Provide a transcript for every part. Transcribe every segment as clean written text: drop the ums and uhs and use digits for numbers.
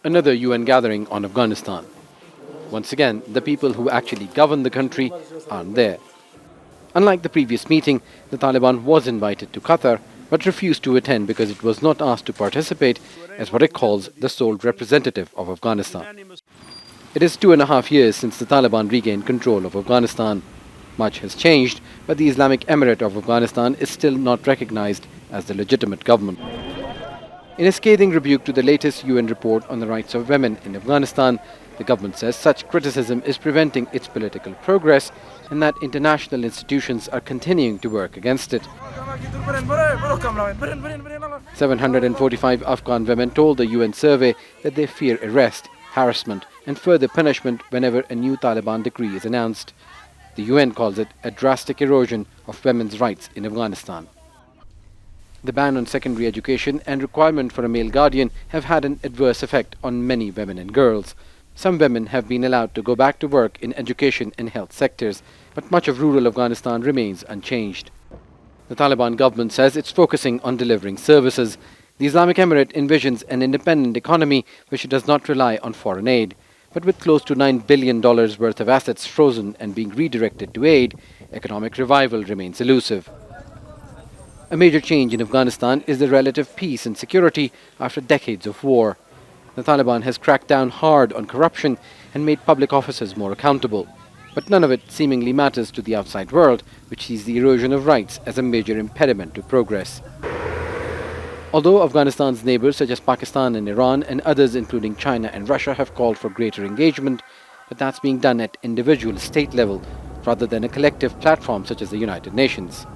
Another UN gathering on Afghanistan. Once again, the people who actually govern the country aren't there. Unlike the previous meeting, the Taliban was invited to Qatar but refused to attend because it was not asked to participate as what it calls the sole representative of Afghanistan. It is 2.5 years since the Taliban regained control of Afghanistan. Much has changed, but the Islamic Emirate of Afghanistan is still not recognized as the legitimate government. In a scathing rebuke to the latest UN report on the rights of women in Afghanistan, the government says such criticism is preventing its political progress and that international institutions are continuing to work against it. 745 Afghan women told the UN survey that they fear arrest, harassment and further punishment whenever a new Taliban decree is announced. The UN calls it a drastic erosion of women's rights in Afghanistan. The ban on secondary education and requirement for a male guardian have had an adverse effect on many women and girls. Some women have been allowed to go back to work in education and health sectors, but much of rural Afghanistan remains unchanged. The Taliban government says it's focusing on delivering services. The Islamic Emirate envisions an independent economy which does not rely on foreign aid. But with close to $9 billion worth of assets frozen and being redirected to aid, economic revival remains elusive. A major change in Afghanistan is the relative peace and security after decades of war. The Taliban has cracked down hard on corruption and made public officers more accountable. But none of it seemingly matters to the outside world, which sees the erosion of rights as a major impediment to progress. Although Afghanistan's neighbors such as Pakistan and Iran and others including China and Russia have called for greater engagement, but that's being done at individual state level rather than a collective platform such as the United Nations.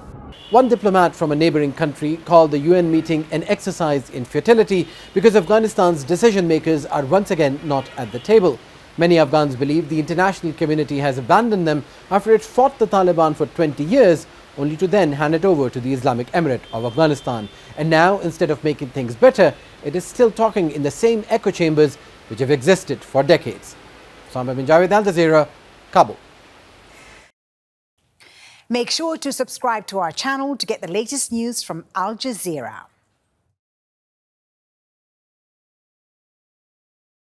One diplomat from a neighboring country called the UN meeting an exercise in futility because Afghanistan's decision makers are once again not at the table. Many Afghans believe the international community has abandoned them after it fought the Taliban for 20 years, only to then hand it over to the Islamic Emirate of Afghanistan. And now, instead of making things better, it is still talking in the same echo chambers which have existed for decades. Samir bin Javed, Al Jazeera, Kabul. Make sure to subscribe to our channel to get the latest news from Al Jazeera.